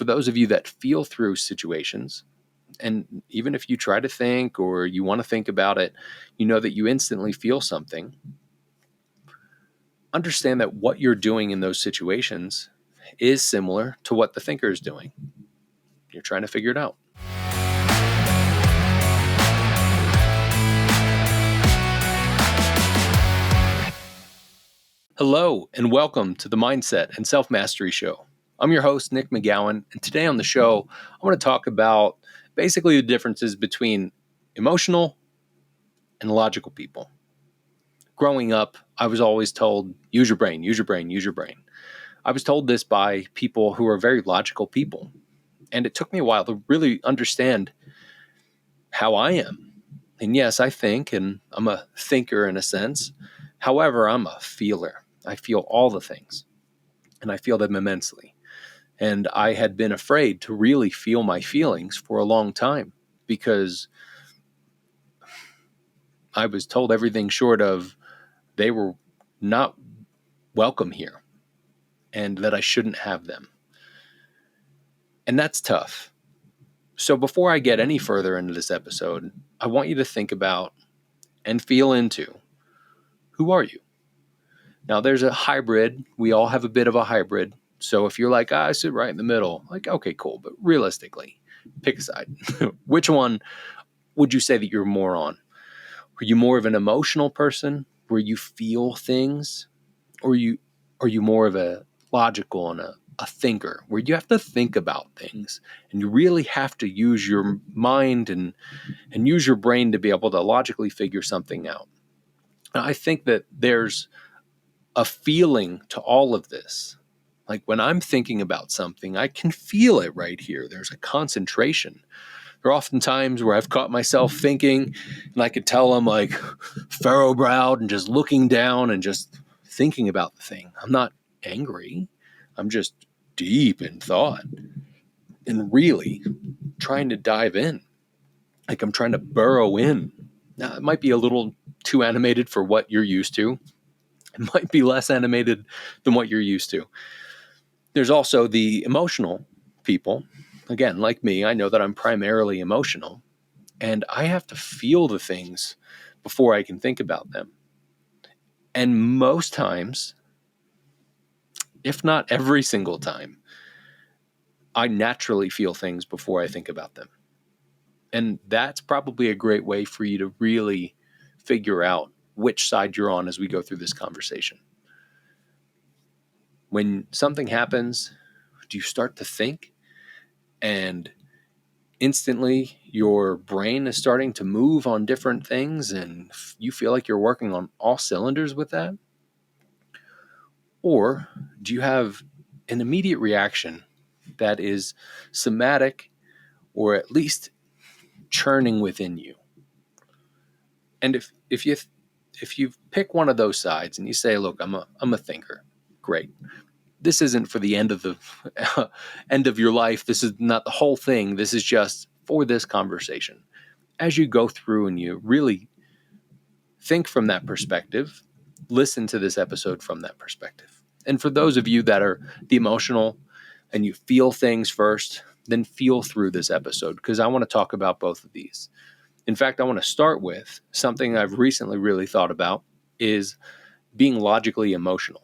For those of you that feel through situations, and even if you try to think or you want to think about it, you know that you instantly feel something. Understand that what you're doing in those situations is similar to what the thinker is doing. You're trying to figure it out. Hello, and welcome to the Mindset and Self-Mastery Show. I'm your host, Nick McGowan, and today on the show, I want to talk about basically the differences between emotional and logical people. Growing up, I was always told, use your brain, use your brain, use your brain. I was told this by people who are very logical people, and it took me a while to really understand how I am. And yes, I think, and I'm a thinker in a sense. However, I'm a feeler. I feel all the things, and I feel them immensely. And I had been afraid to really feel my feelings for a long time because I was told everything short of they were not welcome here and that I shouldn't have them. And that's tough. So before I get any further into this episode, I want you to think about and feel into, who are you? Now, there's a hybrid. We all have a bit of a hybrid. So if you're like, I sit right in the middle, like, okay, cool. But realistically, pick a side. Which one would you say that you're more on? Are you more of an emotional person where you feel things? Or are you more of a logical and a thinker where you have to think about things and you really have to use your mind and use your brain to be able to logically figure something out? And I think that there's a feeling to all of this. Like when I'm thinking about something, I can feel it right here. There's a concentration. There are often times where I've caught myself thinking and I could tell I'm like furrow-browed and just looking down and just thinking about the thing. I'm not angry. I'm just deep in thought and really trying to dive in. Like I'm trying to burrow in. Now, it might be a little too animated for what you're used to. It might be less animated than what you're used to. There's also the emotional people. Again, like me, I know that I'm primarily emotional, and I have to feel the things before I can think about them. And most times, if not every single time, I naturally feel things before I think about them. And that's probably a great way for you to really figure out which side you're on as we go through this conversation. When something happens, do you start to think and instantly your brain is starting to move on different things and you feel like you're working on all cylinders with that? Or do you have an immediate reaction that is somatic or at least churning within you? And if you pick one of those sides and you say, look, I'm a thinker, great. This isn't for the end of the end of your life. This is not the whole thing. This is just for this conversation. As you go through and you really think from that perspective, listen to this episode from that perspective. And for those of you that are the emotional and you feel things first, then feel through this episode because I want to talk about both of these. In fact, I want to start with something I've recently really thought about is being logically emotional.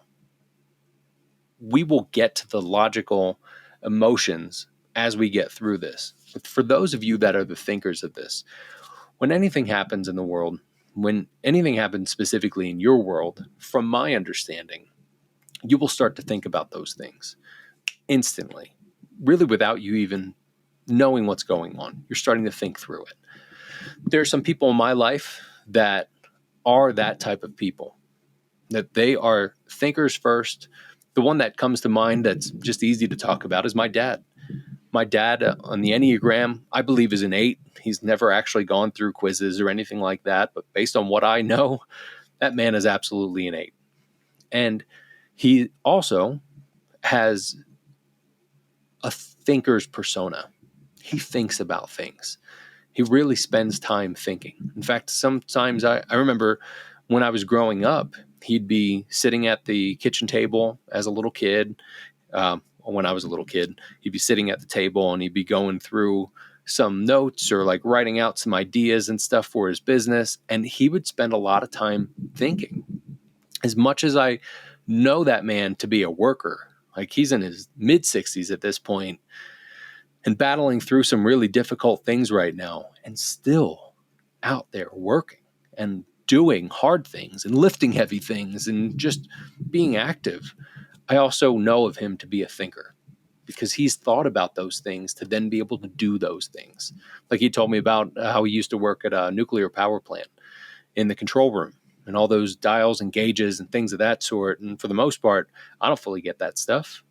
We will get to the logical emotions as we get through this. But for those of you that are the thinkers of this, when anything happens in the world, when anything happens specifically in your world, from my understanding, you will start to think about those things instantly, really without you even knowing what's going on. You're starting to think through it. There are some people in my life that are that type of people, that they are thinkers first. The one that comes to mind that's just easy to talk about is my dad. My dad on the Enneagram, I believe, is an 8. He's never actually gone through quizzes or anything like that. But based on what I know, that man is absolutely an 8. And he also has a thinker's persona. He thinks about things. He really spends time thinking. In fact, sometimes I remember when I was growing up, he'd be sitting at the kitchen table as a little kid, when I was a little kid. He'd be sitting at the table and he'd be going through some notes or like writing out some ideas and stuff for his business. And he would spend a lot of time thinking. As much as I know that man to be a worker, like he's in his mid 60s at this point and battling through some really difficult things right now and still out there working and doing hard things and lifting heavy things and just being active. I also know of him to be a thinker because he's thought about those things to then be able to do those things. Like he told me about how he used to work at a nuclear power plant in the control room and all those dials and gauges and things of that sort. And for the most part, I don't fully get that stuff.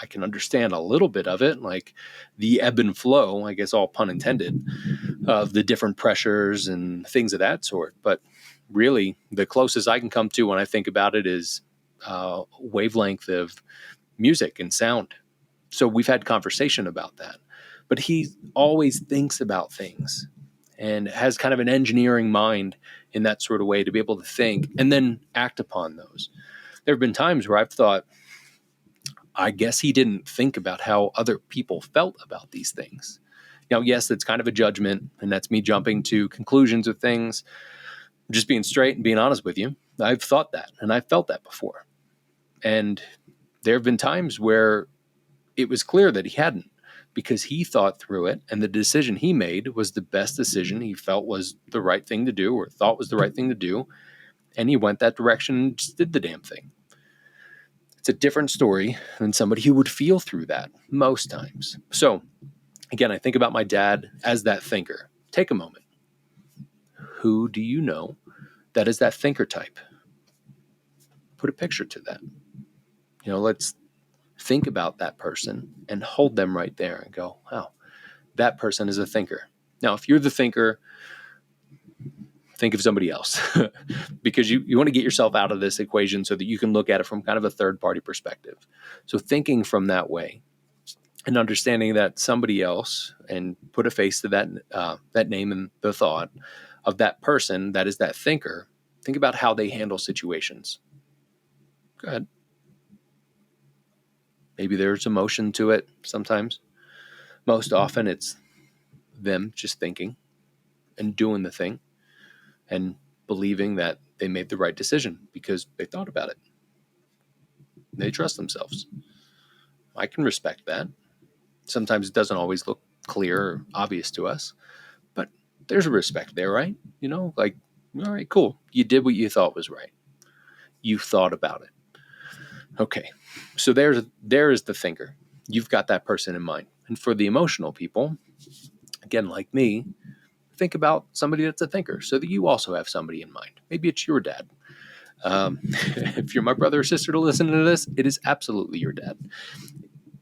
I can understand a little bit of it, like the ebb and flow, I guess all pun intended, of the different pressures and things of that sort. But really, the closest I can come to when I think about it is wavelength of music and sound. So we've had conversation about that. But he always thinks about things and has kind of an engineering mind in that sort of way to be able to think and then act upon those. There have been times where I've thought, I guess he didn't think about how other people felt about these things. Now, yes, it's kind of a judgment, and that's me jumping to conclusions of things. Just being straight and being honest with you, I've thought that, and I've felt that before. And there have been times where it was clear that he hadn't, because he thought through it, and the decision he made was the best decision he felt was the right thing to do, or thought was the right thing to do, and he went that direction and just did the damn thing. It's a different story than somebody who would feel through that most times. So, again, I think about my dad as that thinker. Take a moment. Who do you know that is that thinker type? Put a picture to that. Let's think about that person and hold them right there and go, wow, that person is a thinker. Now, if you're the thinker, think of somebody else because you want to get yourself out of this equation so that you can look at it from kind of a third-party perspective. So thinking from that way and understanding that somebody else, and put a face to that name and the thought of that person that is that thinker. Think about how they handle situations. Go ahead. Maybe there's emotion to it sometimes. Most often it's them just thinking and doing the thing and believing that they made the right decision because they thought about it. They trust themselves. I can respect that. Sometimes it doesn't always look clear or obvious to us, but there's a respect there, right? Like, all right, cool. You did what you thought was right. You thought about it. Okay, so there is the thinker. You've got that person in mind. And for the emotional people, again, like me, think about somebody that's a thinker so that you also have somebody in mind. Maybe it's your dad. If you're my brother or sister to listen to this, it is absolutely your dad.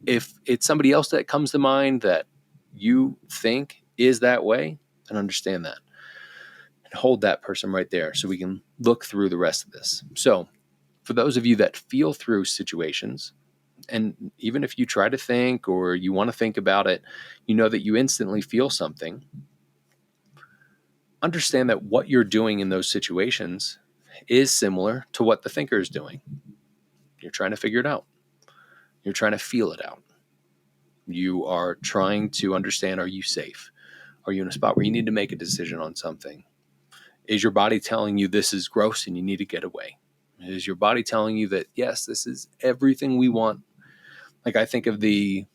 If it's somebody else that comes to mind that you think is that way, then understand that. And hold that person right there so we can look through the rest of this. So for those of you that feel through situations, and even if you try to think or you want to think about it, you know that you instantly feel something. Understand that what you're doing in those situations is similar to what the thinker is doing. You're trying to figure it out. You're trying to feel it out. You are trying to understand, are you safe? Are you in a spot where you need to make a decision on something? Is your body telling you this is gross and you need to get away? Is your body telling you that, yes, this is everything we want? Like I think of the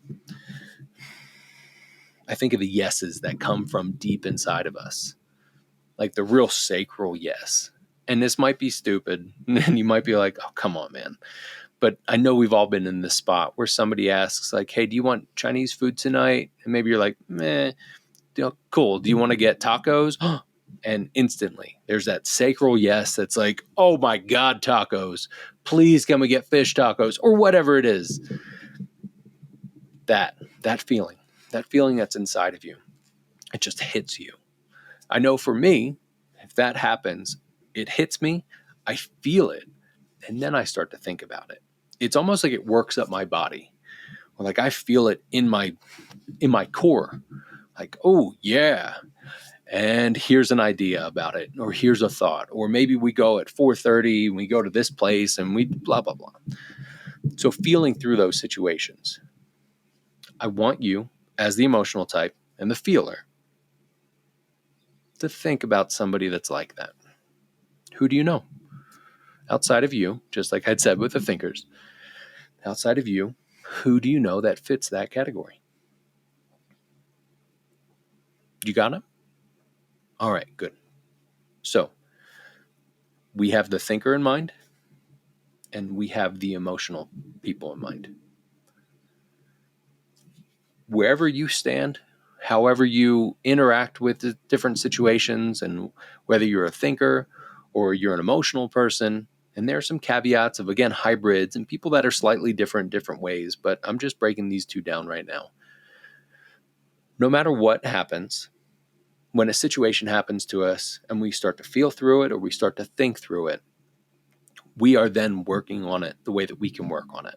yeses that come from deep inside of us, like the real sacral yes. And this might be stupid, and you might be like, oh, come on, man. But I know we've all been in this spot where somebody asks, like, hey, do you want Chinese food tonight? And maybe you're like, meh, cool. Do you want to get tacos? And instantly there's that sacral yes that's like, oh my God, tacos. Please can we get fish tacos or whatever it is. That feeling that's inside of you, it just hits you. I know for me, if that happens, it hits me, I feel it, and then I start to think about it. It's almost like it works up my body. Or like I feel it in my core. Like, oh yeah. And here's an idea about it, or here's a thought, or maybe we go at 4:30 and we go to this place and we blah, blah, blah. So feeling through those situations, I want you, as the emotional type and the feeler, to think about somebody that's like that. Who do you know? Outside of you, just like I'd said with the thinkers, outside of you, who do you know that fits that category? You got it? All right, good. So we have the thinker in mind and we have the emotional people in mind. Wherever you stand, however you interact with the different situations, and whether you're a thinker or you're an emotional person, and there are some caveats of, again, hybrids and people that are slightly different ways, but I'm just breaking these two down right now. No matter what happens, when a situation happens to us and we start to feel through it or we start to think through it, we are then working on it the way that we can work on it.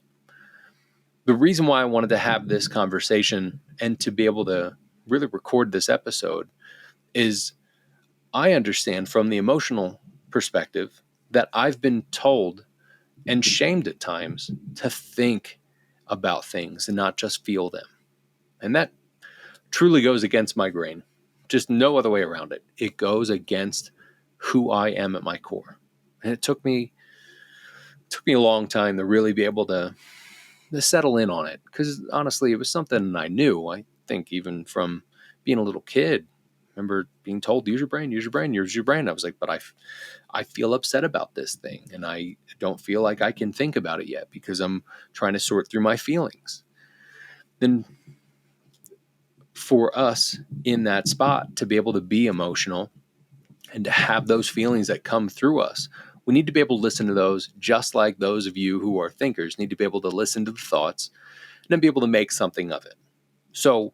The reason why I wanted to have this conversation and to be able to really record this episode is I understand from the emotional perspective that I've been told and shamed at times to think about things and not just feel them. And that truly goes against my grain. Just no other way around it. It goes against who I am at my core. And it took me a long time to really be able to settle in on it, because honestly, it was something I knew. I think even from being a little kid, I remember being told, use your brain, use your brain, use your brain. I was like, but I feel upset about this thing, and I don't feel like I can think about it yet because I'm trying to sort through my feelings. Then for us in that spot to be able to be emotional and to have those feelings that come through us, we need to be able to listen to those, just like those of you who are thinkers need to be able to listen to the thoughts and then be able to make something of it. So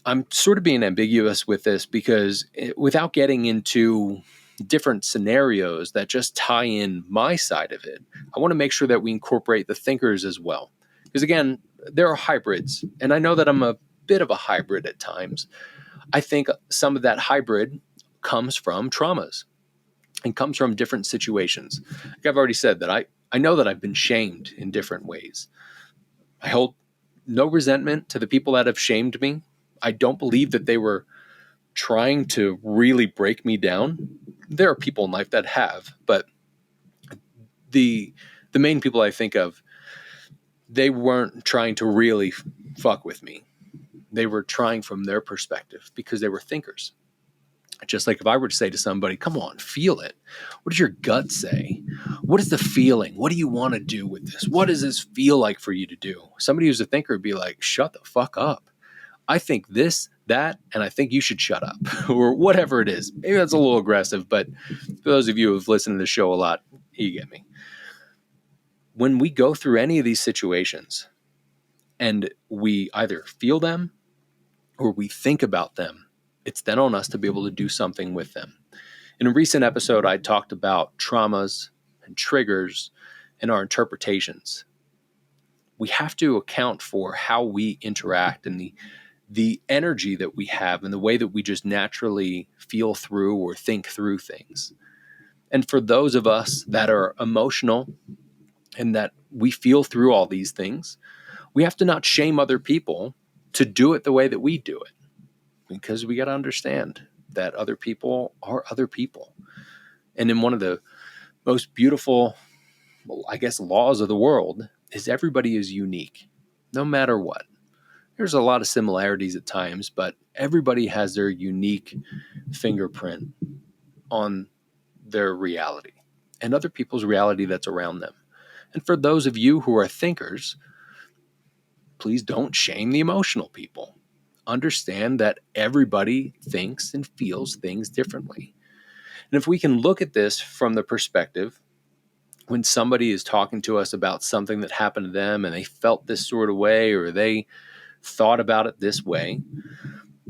I'm sort of being ambiguous with this because without getting into different scenarios that just tie in my side of it, I want to make sure that we incorporate the thinkers as well. Because again, there are hybrids, and I know that I'm a bit of a hybrid at times. I think some of that hybrid comes from traumas and comes from different situations. Like I've already said that I know that I've been shamed in different ways. I hold no resentment to the people that have shamed me. I don't believe that they were trying to really break me down. There are people in life that have, but the main people I think of, they weren't trying to really fuck with me. They were trying from their perspective because they were thinkers. Just like if I were to say to somebody, come on, feel it. What does your gut say? What is the feeling? What do you want to do with this? What does this feel like for you to do? Somebody who's a thinker would be like, shut the fuck up. I think this, that, and I think you should shut up, or whatever it is. Maybe that's a little aggressive, but for those of you who've listened to the show a lot, you get me. When we go through any of these situations and we either feel them or we think about them, it's then on us to be able to do something with them. In a recent episode, I talked about traumas and triggers and our interpretations. We have to account for how we interact and the energy that we have and the way that we just naturally feel through or think through things. And for those of us that are emotional and that we feel through all these things, we have to not shame other people to do it the way that we do it, because we got to understand that other people are other people. And in one of the most beautiful, I guess, laws of the world is everybody is unique, no matter what. There's a lot of similarities at times, but everybody has their unique fingerprint on their reality and other people's reality that's around them. And for those of you who are thinkers, please don't shame the emotional people. Understand that everybody thinks and feels things differently. And if we can look at this from the perspective when somebody is talking to us about something that happened to them and they felt this sort of way or they thought about it this way,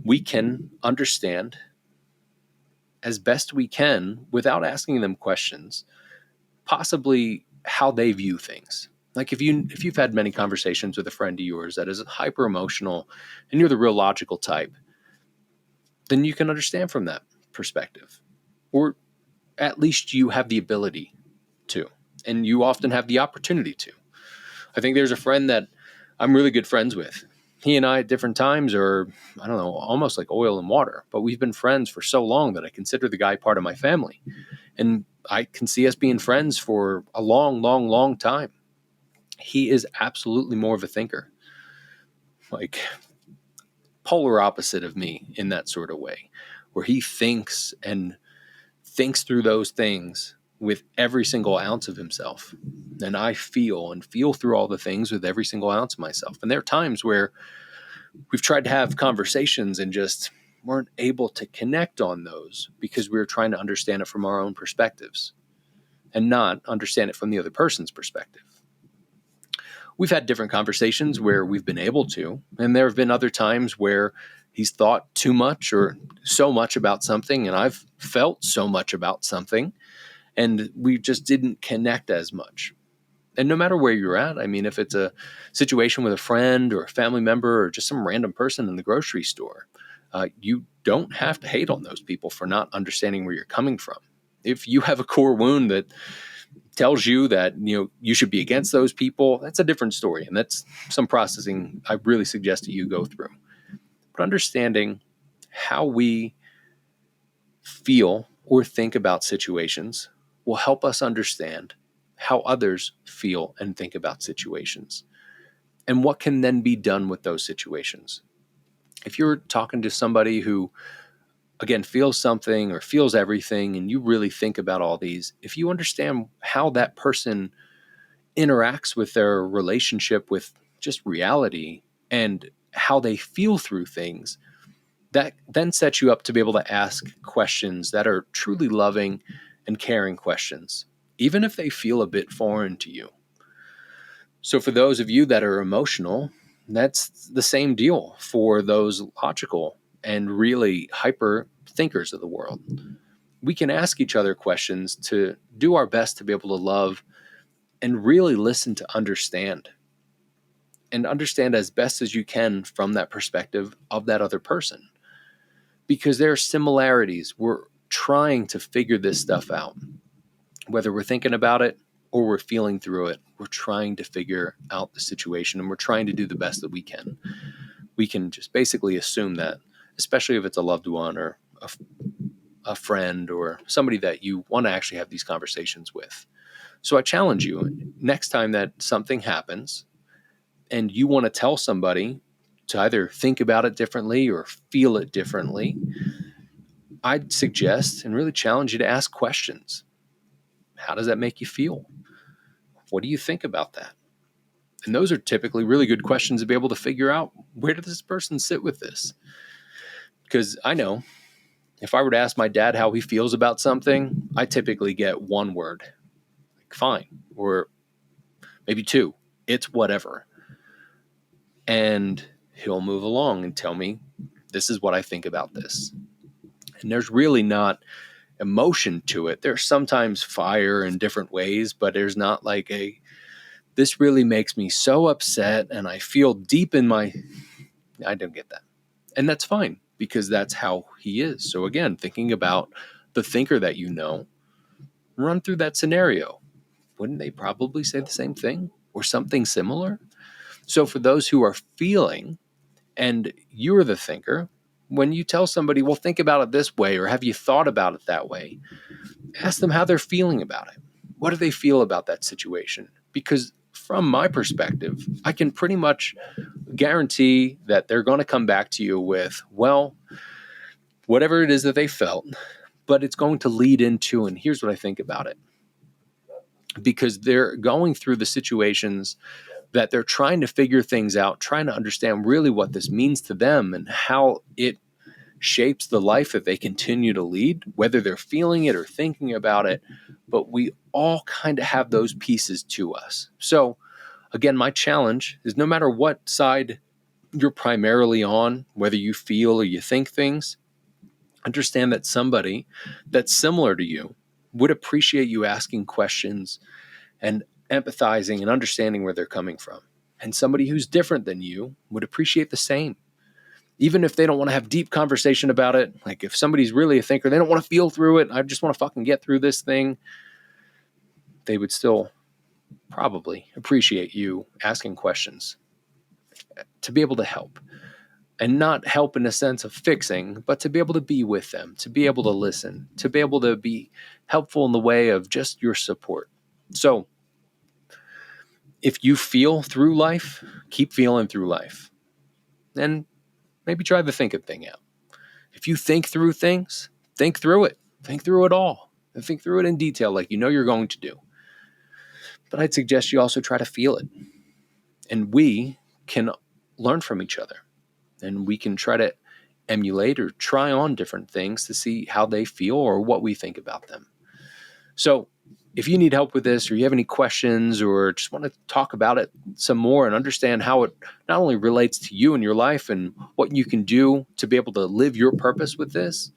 we can understand as best we can without asking them questions, possibly how they view things. Like if you've had many conversations with a friend of yours that is hyper emotional and you're the real logical type, then you can understand from that perspective. Or at least you have the ability to, and you often have the opportunity to. I think there's a friend that I'm really good friends with. He and I at different times are, I don't know, almost like oil and water, but we've been friends for so long that I consider the guy part of my family. And I can see us being friends for a long, long, long time. He is absolutely more of a thinker, like polar opposite of me in that sort of way, where he thinks and thinks through those things with every single ounce of himself. And I feel and feel through all the things with every single ounce of myself. And there are times where we've tried to have conversations and just weren't able to connect on those because we were trying to understand it from our own perspectives and not understand it from the other person's perspective. We've had different conversations where we've been able to, and there have been other times where he's thought too much or so much about something, and I've felt so much about something, and we just didn't connect as much. And no matter where you're at, I mean, if it's a situation with a friend or a family member or just some random person in the grocery store, you don't have to hate on those people for not understanding where you're coming from. If you have a core wound that tells you that you should be against those people, that's a different story, and that's some processing I really suggest that you go through. But understanding how we feel or think about situations will help us understand how others feel and think about situations and what can then be done with those situations. If you're talking to somebody who, again, feels something or feels everything, and you really think about all these, if you understand how that person interacts with their relationship with just reality and how they feel through things, that then sets you up to be able to ask questions that are truly loving and caring questions, even if they feel a bit foreign to you. So for those of you that are emotional, that's the same deal for those logical and really hyper thinkers of the world. We can ask each other questions to do our best to be able to love and really listen to understand, and understand as best as you can from that perspective of that other person. Because there are similarities. We're trying to figure this stuff out. Whether we're thinking about it or we're feeling through it, we're trying to figure out the situation, and we're trying to do the best that we can. We can just basically assume that, especially if it's a loved one or a friend or somebody that you want to actually have these conversations with. So I challenge you, next time that something happens and you want to tell somebody to either think about it differently or feel it differently, I'd suggest and really challenge you to ask questions. How does that make you feel? What do you think about that? And those are typically really good questions to be able to figure out, where does this person sit with this? Because I know if I were to ask my dad how he feels about something, I typically get one word, like fine, or maybe two, it's whatever. And he'll move along and tell me, this is what I think about this. And there's really not emotion to it. There's sometimes fire in different ways, but there's not like this really makes me so upset and I feel deep in I don't get that. And that's fine, because that's how he is. So again, thinking about the thinker that you know, run through that scenario. Wouldn't they probably say the same thing or something similar? So for those who are feeling and you're the thinker, when you tell somebody, well, think about it this way, or have you thought about it that way? Ask them how they're feeling about it. What do they feel about that situation? Because from my perspective, I can pretty much guarantee that they're going to come back to you with, well, whatever it is that they felt, but it's going to lead into, and here's what I think about it. Because they're going through the situations that they're trying to figure things out, trying to understand really what this means to them and how it shapes the life that they continue to lead, whether they're feeling it or thinking about it. But we all kind of have those pieces to us. So again, my challenge is, no matter what side you're primarily on, whether you feel or you think things, understand that somebody that's similar to you would appreciate you asking questions and empathizing and understanding where they're coming from. And somebody who's different than you would appreciate the same. Even if they don't want to have deep conversation about it, like if somebody's really a thinker, they don't want to feel through it, I just want to fucking get through this thing, they would still probably appreciate you asking questions to be able to help. And not help in a sense of fixing, but to be able to be with them, to be able to listen, to be able to be helpful in the way of just your support. So if you feel through life, keep feeling through life. And maybe try the thinking thing out. If you think through things, think through it. Think through it all. And think through it in detail like you know you're going to do. But I'd suggest you also try to feel it. And we can learn from each other. And we can try to emulate or try on different things to see how they feel or what we think about them. So if you need help with this or you have any questions or just want to talk about it some more and understand how it not only relates to you and your life and what you can do to be able to live your purpose with this,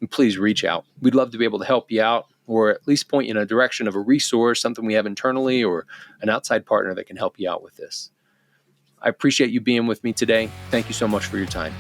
please reach out. We'd love to be able to help you out or at least point you in a direction of a resource, something we have internally or an outside partner that can help you out with this. I appreciate you being with me today. Thank you so much for your time.